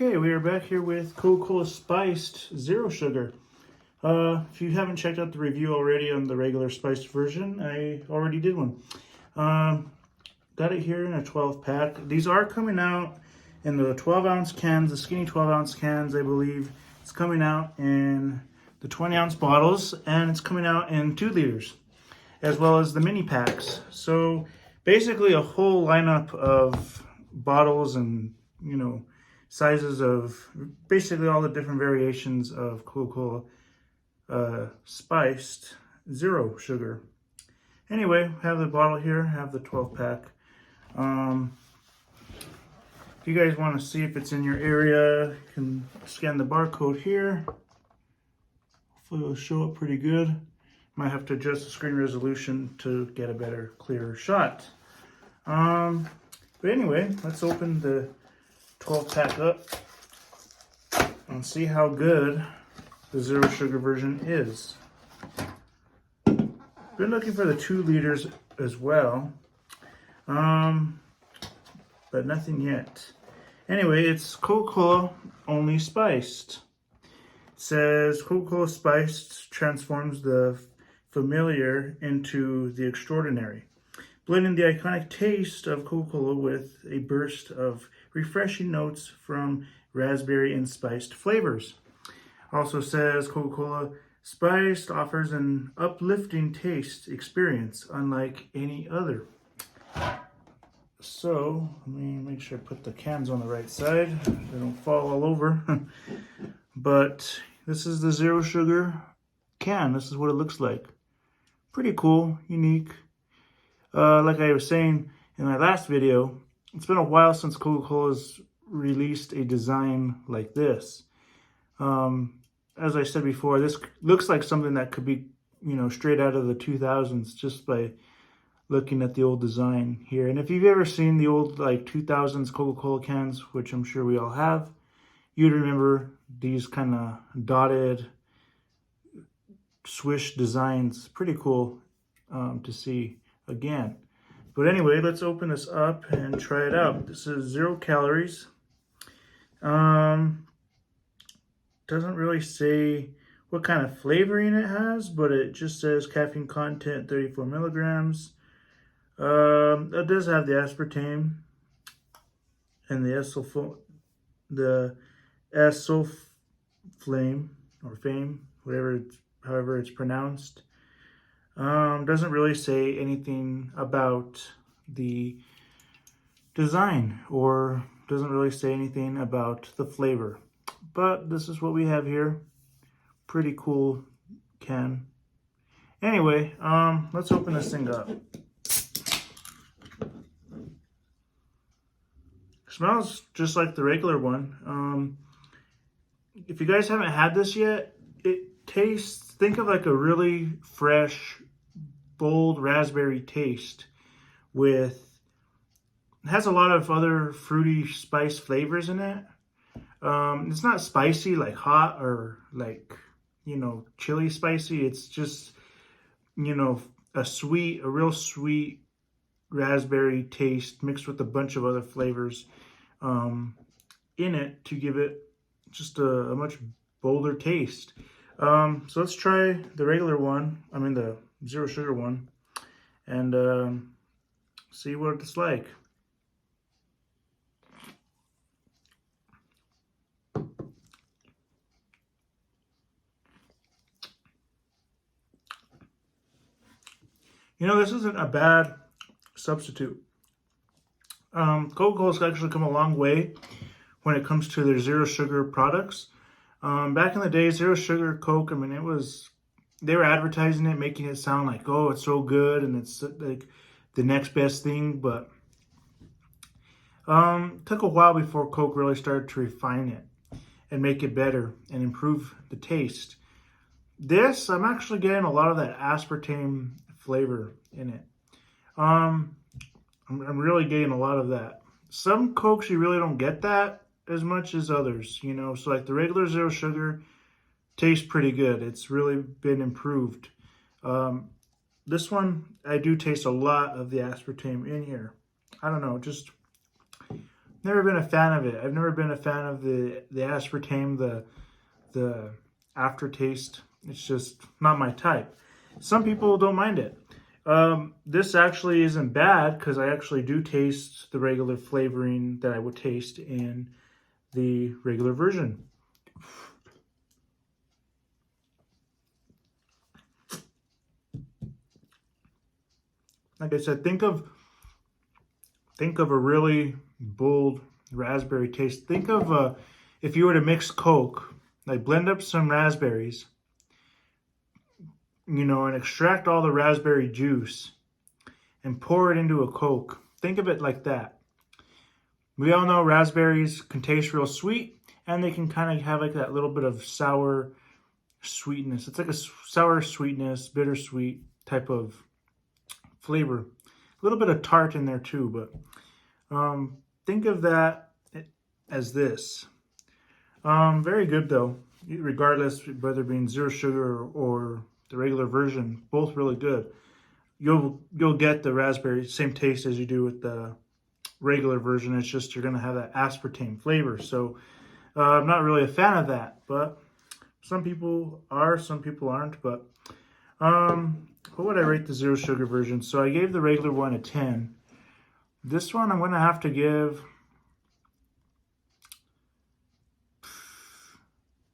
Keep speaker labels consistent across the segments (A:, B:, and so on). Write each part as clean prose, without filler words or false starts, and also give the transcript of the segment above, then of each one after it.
A: Okay, we are back here with Coca-Cola Spiced Zero Sugar. If you haven't checked out the review already on the regular spiced version, I already did one. Got it here in a 12 pack. These are coming out in the 12-ounce cans, the skinny 12-ounce cans, I believe. It's coming out in the 20-ounce bottles, and it's coming out in 2 liters, as well as the mini packs. So basically a whole lineup of bottles and, sizes of basically all the different variations of Coca-Cola spiced zero sugar. Anyway, have the bottle here, have the 12 pack. If you guys want to see if it's in your area, you can scan the barcode here. Hopefully it'll show up pretty good. Might have to adjust the screen resolution to get a better, clearer shot. But anyway, let's open the 12 pack up and see how good the zero sugar version is. Been looking for the 2 liters as well, but nothing yet. Anyway, it's Coca-Cola only spiced. It says Coca-Cola spiced transforms the familiar into the extraordinary, blending the iconic taste of Coca-Cola with a burst of refreshing notes from raspberry and spiced flavors. Also says Coca-Cola Spiced offers an uplifting taste experience unlike any other. So, let me make sure I put the cans on the right side so they don't fall all over. But this is the zero sugar can. This is what it looks like. Pretty cool, unique. Like I was saying in my last video, it's been a while since Coca-Cola's released a design like this. As I said before, this looks like something that could be, straight out of the 2000s just by looking at the old design here. And if you've ever seen the old 2000s Coca-Cola cans, which I'm sure we all have, you'd remember these kind of dotted swish designs. Pretty cool to see again. But anyway, let's open this up and try it out. This is 0 calories. Doesn't really say what kind of flavoring it has, but it just says caffeine content 34 milligrams. It does have the aspartame and the esoflame or fame, however it's pronounced. Doesn't really say anything about the design or doesn't really say anything about the flavor. But this is what we have here. Pretty cool can. Anyway, let's open this thing up. Smells just like the regular one. If you guys haven't had this yet, it tastes, think of like a really fresh, bold raspberry taste it has a lot of other fruity spice flavors in it. It's not spicy, like hot or chili spicy. It's just, a real sweet raspberry taste mixed with a bunch of other flavors in it to give it just a much bolder taste. So let's try the regular one, the zero sugar one, and see what it's like. This isn't a bad substitute. Coca-Cola's actually come a long way when it comes to their zero sugar products. Back in the day, zero sugar Coke, they were advertising it, making it sound like, oh, it's so good and it's like the next best thing. But it took a while before Coke really started to refine it and make it better and improve the taste. This, I'm actually getting a lot of that aspartame flavor in it. I'm really getting a lot of that. Some Cokes, you really don't get that as much as others, So like the regular zero sugar tastes pretty good. It's really been improved. This one, I do taste a lot of the aspartame in here. I don't know, just never been a fan of it. I've never been a fan of the aspartame, the aftertaste. It's just not my type. Some people don't mind it. This actually isn't bad because I actually do taste the regular flavoring that I would taste in the regular version. Like I said, think of a really bold raspberry taste. Think of if you were to mix Coke, like blend up some raspberries, and extract all the raspberry juice and pour it into a Coke. Think of it like that. We all know raspberries can taste real sweet, and they can kind of have like that little bit of sour sweetness. It's like a sour sweetness, bittersweet type of flavor. A little bit of tart in there too, but think of that as this. Very good though, regardless whether being zero sugar or the regular version, both really good. You'll get the raspberry same taste as you do with the regular version. It's just you're gonna have that aspartame flavor. So I'm not really a fan of that, but some people are, some people aren't. But what would I rate the zero sugar version? So I gave the regular one a 10. This one I'm gonna have to give,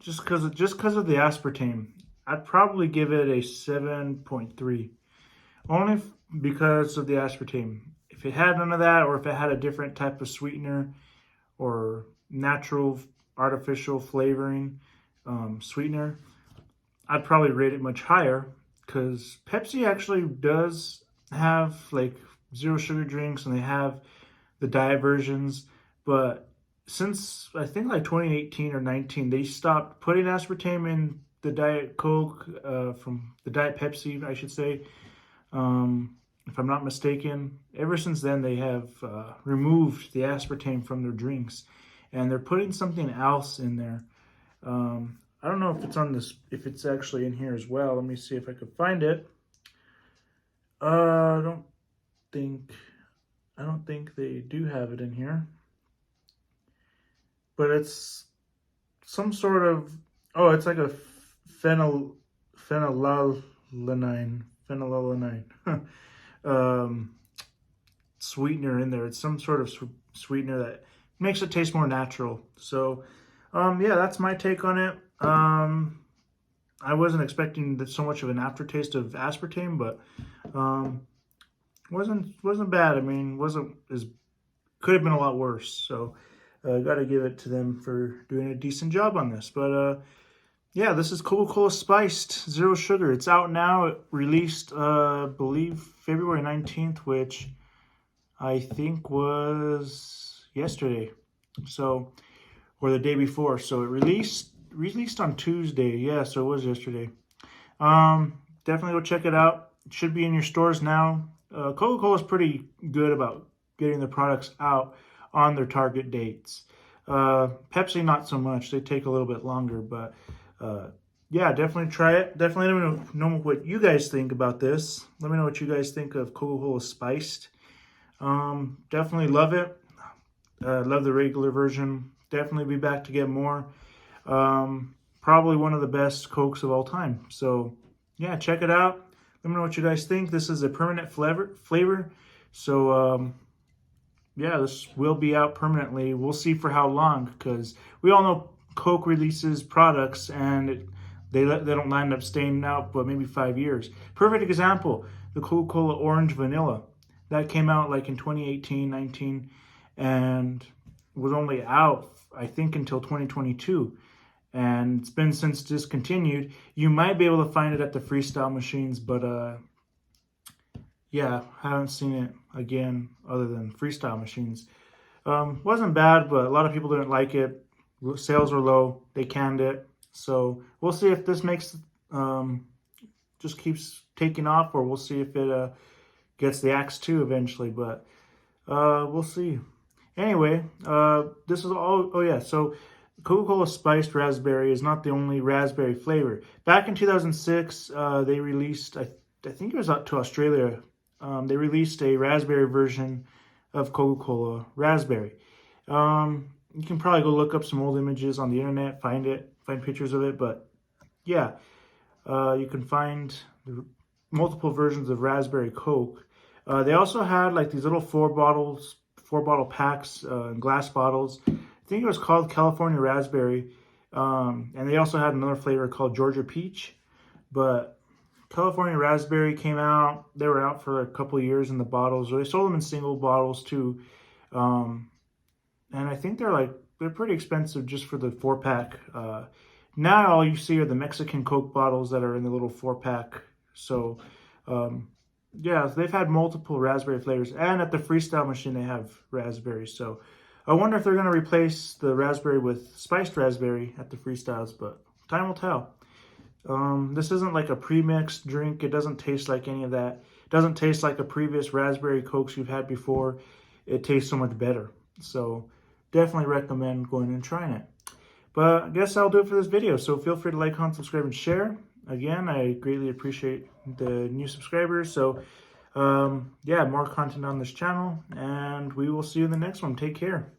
A: just because of the aspartame, I'd probably give it a 7.3. Only because of the aspartame. If it had none of that, or if it had a different type of sweetener or natural artificial flavoring sweetener, I'd probably rate it much higher, because Pepsi actually does have like zero sugar drinks and they have the diet versions, but since I think like 2018 or 19, they stopped putting aspartame in the Diet Coke, from the Diet Pepsi, I should say. If I'm not mistaken, ever since then they have removed the aspartame from their drinks, and they're putting something else in there. I don't know if it's on this, if it's actually in here as well. Let me see if I could find it. I don't think they do have it in here, but it's some sort of, oh, it's like a phenylalanine sweetener in there. It's some sort of sweetener that makes it taste more natural. So yeah, that's my take on it. I wasn't expecting so much of an aftertaste of aspartame, but wasn't bad. I mean, could have been a lot worse. So got to give it to them for doing a decent job on this. But yeah, this is Coca-Cola Spiced Zero Sugar. It's out now. It released, I believe, February 19th, which I think was yesterday. So, or the day before. So it released on Tuesday. Yeah, so it was yesterday. Definitely go check it out. It should be in your stores now. Coca-Cola is pretty good about getting the products out on their target dates. Pepsi, not so much. They take a little bit longer, but yeah, definitely try it. Definitely let me know what you guys think about this. Let me know what you guys think of Coca-Cola Spiced. Definitely love it. Love the regular version. Definitely be back to get more. Probably one of the best Cokes of all time. So yeah, check it out. Let me know what you guys think. This is a permanent flavor. So yeah, this will be out permanently. We'll see for how long, because we all know Coke releases products and they don't line up staying out but maybe 5 years. Perfect example, the Coca-Cola Orange Vanilla. That came out like in 2018, 19, and was only out, I think, until 2022. And it's been since discontinued. You might be able to find it at the Freestyle machines, but yeah, haven't seen it again other than Freestyle machines. Wasn't bad, but a lot of people didn't like it. Sales were low. They canned it. So we'll see if this makes just keeps taking off, or we'll see if it gets the axe too eventually. But we'll see. Anyway, this is all. Oh yeah, so Coca-Cola Spiced Raspberry is not the only raspberry flavor. Back in 2006, they released, I think it was out to Australia, they released a raspberry version of Coca-Cola Raspberry. You can probably go look up some old images on the internet, find pictures of it. But yeah, you can find multiple versions of raspberry Coke. They also had like these little four bottle packs in glass bottles. I think it was called California Raspberry. And they also had another flavor called Georgia Peach. But California Raspberry came out. They were out for a couple of years in the bottles. Or they sold them in single bottles too. And I think they're pretty expensive just for the 4-pack. Now all you see are the Mexican Coke bottles that are in the little 4-pack. So, yeah, they've had multiple raspberry flavors. And at the Freestyle machine, they have raspberry. So, I wonder if they're going to replace the raspberry with spiced raspberry at the Freestyles. But time will tell. This isn't like a pre-mixed drink. It doesn't taste like any of that. It doesn't taste like a previous raspberry Cokes you've had before. It tastes so much better. So, definitely recommend going and trying it. But I guess I'll do it for this video. So feel free to like, comment, subscribe, and share. Again, I greatly appreciate the new subscribers. So yeah, more content on this channel. And we will see you in the next one. Take care.